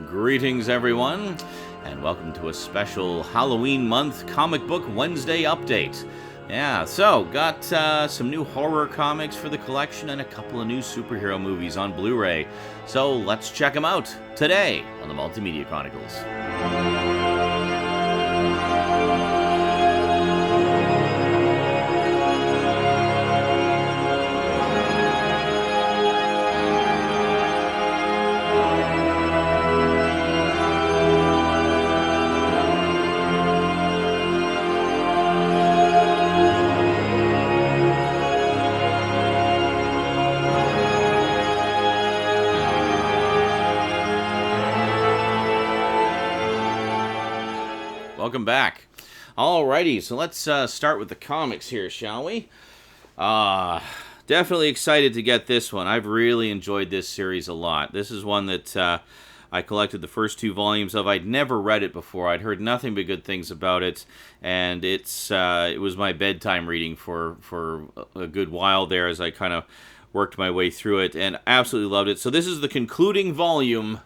Greetings, everyone, and welcome to a special Halloween month Comic Book Wednesday update. Yeah, so got some new horror comics for the collection and a couple of new superhero movies on Blu-ray. So let's check them out today on the Multimedia Chronicles. Welcome back. Alrighty, so let's start with the comics here, shall we? Definitely excited to get this one. I've really enjoyed this series a lot. This is one that I collected the first two volumes of. I'd never read it before. I'd heard nothing but good things about it, and it was my bedtime reading for a good while there as I kind of worked my way through it, and absolutely loved it. So this is the concluding volume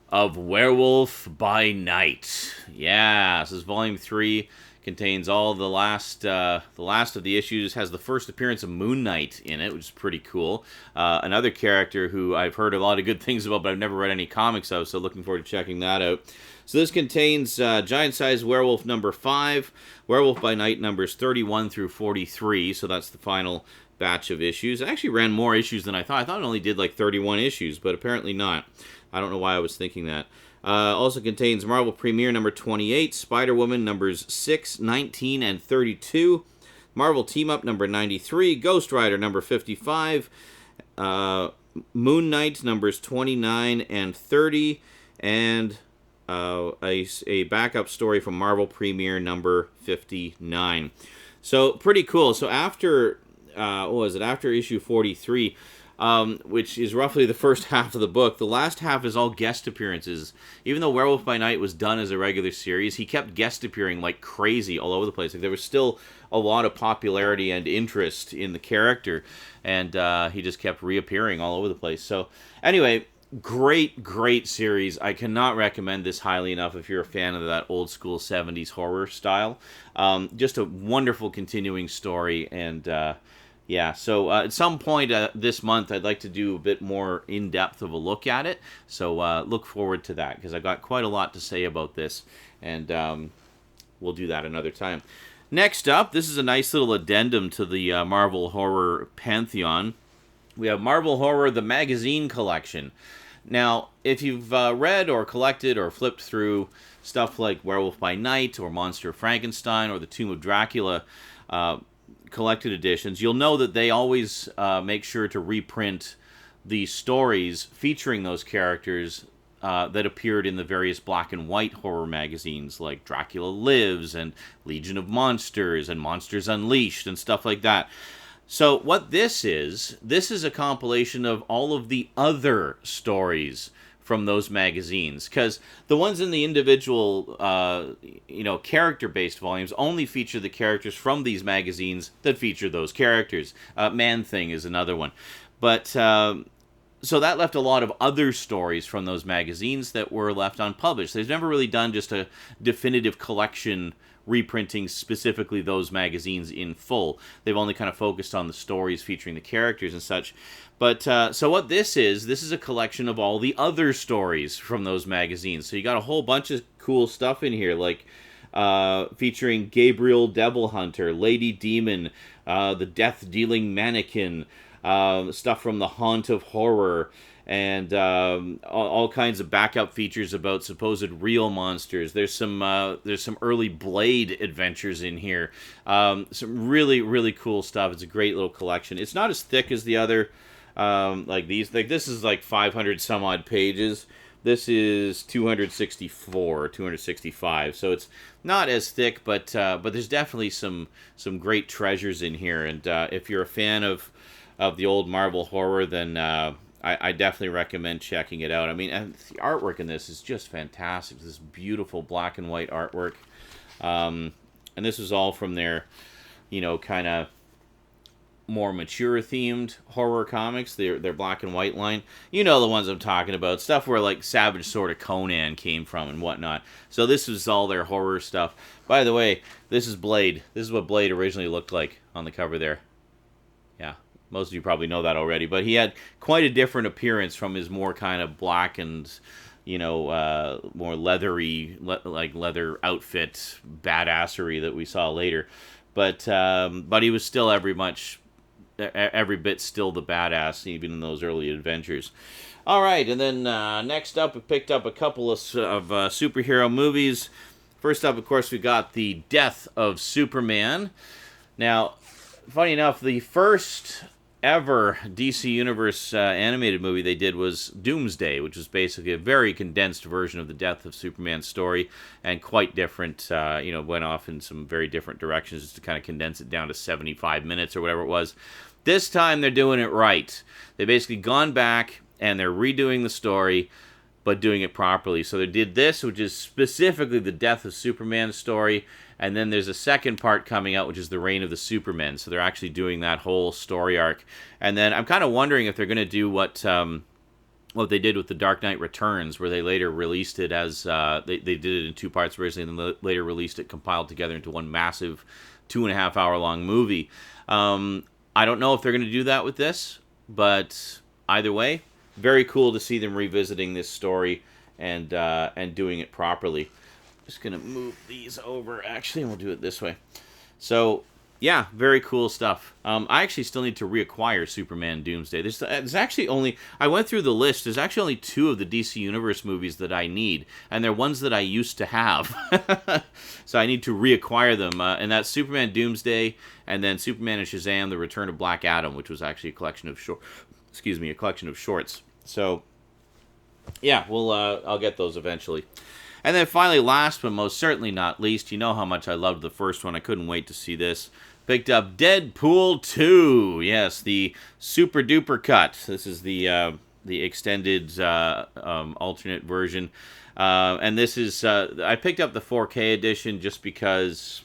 of Werewolf by Night. Yeah, this is volume 3. Contains all the last of the issues. Has the first appearance of Moon Knight in it, which is pretty cool. Another character who I've heard a lot of good things about, but I've never read any comics of, so looking forward to checking that out. So this contains Giant Size Werewolf number 5, Werewolf by Night numbers 31 through 43, so that's the final batch of issues. It actually ran more issues than I thought. I thought it only did like 31 issues, but apparently not. I don't know why I was thinking that. Also contains Marvel Premiere number 28, Spider-Woman numbers 6, 19, and 32, Marvel Team Up number 93, Ghost Rider number 55, Moon Knight numbers 29 and 30, and a backup story from Marvel Premiere number 59. So pretty cool. So after after issue 43, which is roughly the first half of the book. The last half is all guest appearances. Even though Werewolf by Night was done as a regular series, he kept guest appearing like crazy all over the place. Like, there was still a lot of popularity and interest in the character, and he just kept reappearing all over the place. So anyway, great series. I cannot recommend this highly enough if you're a fan of that old school 70s horror style. Just a wonderful continuing story, and yeah, so at some point this month, I'd like to do a bit more in-depth of a look at it. So look forward to that, because I've got quite a lot to say about this, and we'll do that another time. Next up, this is a nice little addendum to the Marvel Horror Pantheon. We have Marvel Horror, the Magazine Collection. Now, if you've read or collected or flipped through stuff like Werewolf by Night or Monster of Frankenstein or The Tomb of Dracula, collected editions, you'll know that they always make sure to reprint the stories featuring those characters that appeared in the various black and white horror magazines like Dracula Lives and Legion of Monsters and Monsters Unleashed and stuff like that. So what this is a compilation of all of the other stories from those magazines, because the ones in the individual, character-based volumes only feature the characters from these magazines that feature those characters. Man-Thing is another one. But, so that left a lot of other stories from those magazines that were left unpublished. They've never really done just a definitive collection reprinting specifically those magazines in full. They've only kind of focused on the stories featuring the characters and such. But, so what this is a collection of all the other stories from those magazines. So you got a whole bunch of cool stuff in here, like featuring Gabriel Devil Hunter, Lady Demon, the Death-Dealing Mannequin, stuff from The Haunt of Horror, and all kinds of backup features about supposed real monsters. There's some early Blade adventures in here. Some really cool stuff. It's a great little collection. It's not as thick as the other like these. Like, this is like 500 some odd pages. This is 265. So it's not as thick, but there's definitely some great treasures in here. And if you're a fan of the old Marvel horror, then I definitely recommend checking it out. I mean, and the artwork in this is just fantastic. This beautiful black and white artwork. And this is all from their, kind of more mature themed horror comics. They're black and white line. You know the ones I'm talking about. Stuff where like Savage Sword of Conan came from and whatnot. So this is all their horror stuff. By the way, this is Blade. This is what Blade originally looked like on the cover there. Yeah, most of you probably know that already. But he had quite a different appearance from his more kind of black and, more leathery, like leather outfit badassery that we saw later. But he was still every bit still the badass, even in those early adventures. All right, and then next up, we picked up a couple of superhero movies. First up, of course, we got The Death of Superman. Now, funny enough, the first ever DC Universe animated movie they did was Doomsday, which was basically a very condensed version of the Death of Superman story, and quite different, went off in some very different directions just to kind of condense it down to 75 minutes or whatever it was. This time they're doing it right. They've basically gone back and they're redoing the story, but doing it properly. So they did this, which is specifically the Death of Superman story, and then there's a second part coming out, which is the Reign of the Supermen. So they're actually doing that whole story arc. And then I'm kind of wondering if they're going to do what they did with The Dark Knight Returns, where they later released it as they did it in two parts originally, and then later released it compiled together into one massive 2.5 hour long movie. I don't know if they're going to do that with this, but either way, very cool to see them revisiting this story and doing it properly. Just going to move these over, actually, and we'll do it this way. So, yeah, very cool stuff. I actually still need to reacquire Superman Doomsday. There's actually only, I went through the list, there's actually only 2 of the DC Universe movies that I need, and they're ones that I used to have. So I need to reacquire them, and that's Superman Doomsday, and then Superman and Shazam, The Return of Black Adam, which was actually a collection of shorts. So, yeah, I'll get those eventually. And then finally, last but most certainly not least, you know how much I loved the first one. I couldn't wait to see this. Picked up Deadpool 2. Yes, the super duper cut. This is the extended alternate version. And this is I picked up the 4K edition just because,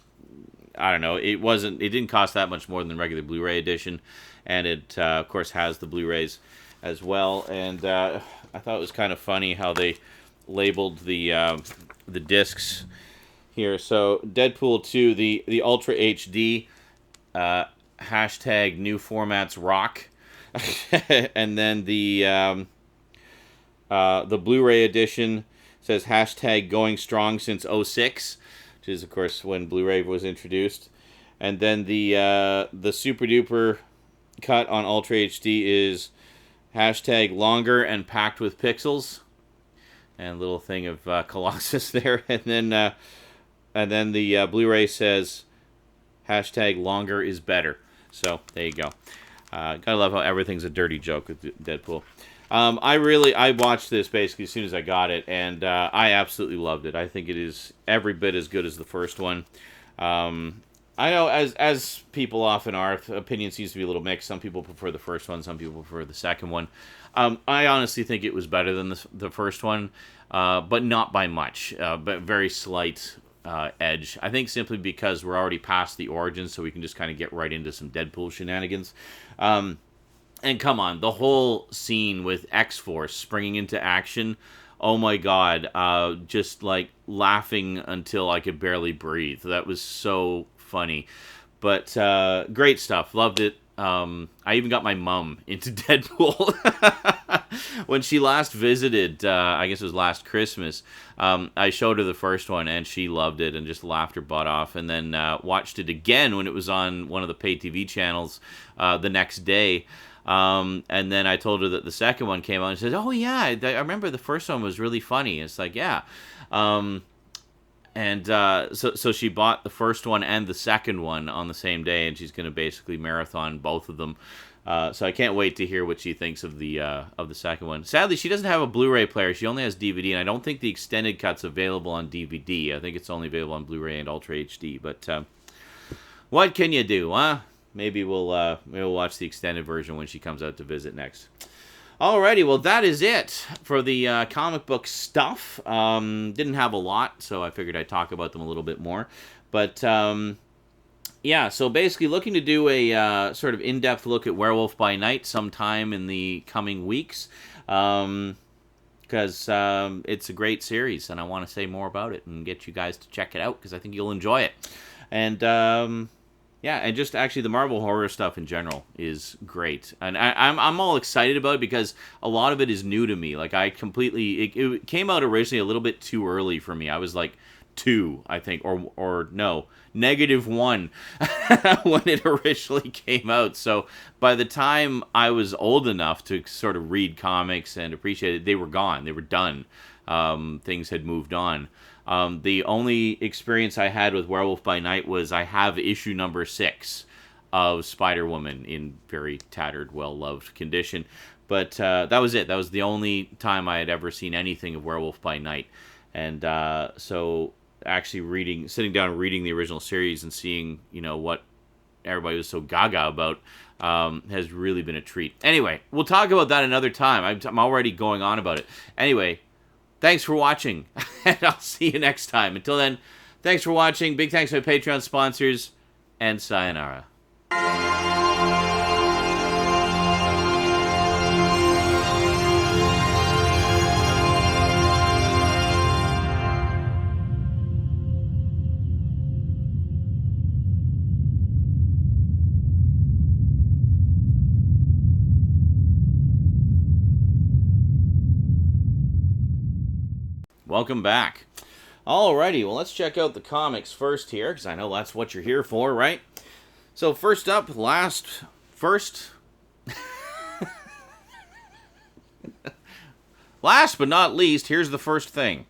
I don't know, it didn't cost that much more than the regular Blu-ray edition, and it of course has the Blu-rays as well. And I thought it was kind of funny how they labeled the discs here. So Deadpool 2, the Ultra HD, hashtag new formats rock, and then the Blu-ray edition says hashtag going strong since 06, which is of course when Blu-ray was introduced. And then the super duper cut on Ultra HD is hashtag longer and packed with pixels, and a little thing of Colossus there. And then the Blu-ray says hashtag longer is better. So there you go. Gotta love how everything's a dirty joke with Deadpool. I watched this basically as soon as I got it, and I absolutely loved it. I think it is every bit as good as the first one. I know, as people often are, opinion seems to be a little mixed. Some people prefer the first one, some people prefer the second one. I honestly think it was better than the first one, but not by much, but very slight edge. I think simply because we're already past the origins, so we can just kind of get right into some Deadpool shenanigans. And come on, the whole scene with X-Force springing into action, oh my god, just like laughing until I could barely breathe. That was so funny. But great stuff, loved it. I even got my mom into Deadpool. When she last visited, I guess it was last Christmas, I showed her the first one, and she loved it and just laughed her butt off, and then watched it again when it was on one of the pay TV channels the next day. And then I told her that the second one came out, and she said, oh yeah, I remember the first one was really funny. It's like, yeah. So she bought the first one and the second one on the same day, and she's going to basically marathon both of them. So I can't wait to hear what she thinks of the second one. Sadly, she doesn't have a Blu-ray player. She only has DVD, and I don't think the extended cut's available on DVD. I think it's only available on Blu-ray and Ultra HD. But what can you do, huh? Maybe we'll watch the extended version when she comes out to visit next. Alrighty, well that is it for the comic book stuff. Didn't have a lot, so I figured I'd talk about them a little bit more. But Yeah, so basically looking to do a sort of in-depth look at Werewolf by Night sometime in the coming weeks. Because it's a great series, and I want to say more about it and get you guys to check it out, because I think you'll enjoy it. And yeah, and just actually the Marvel horror stuff in general is great, and I'm all excited about it because a lot of it is new to me. Like I completely, it came out originally a little bit too early for me. I was like 2, I think, or no, -1 when it originally came out. So by the time I was old enough to sort of read comics and appreciate it, they were gone. They were done. Things had moved on. The only experience I had with Werewolf by Night was I have issue number 6 of Spider-Woman in very tattered, well-loved condition. But that was it. That was the only time I had ever seen anything of Werewolf by Night. And so actually sitting down and reading the original series and seeing, what everybody was so gaga about has really been a treat. Anyway, we'll talk about that another time. I'm already going on about it. Anyway, thanks for watching, and I'll see you next time. Until then, thanks for watching. Big thanks to my Patreon sponsors, and sayonara. Welcome back. Alrighty, well, let's check out the comics first here, because I know that's what you're here for, right? So first up, last but not least, here's the first thing.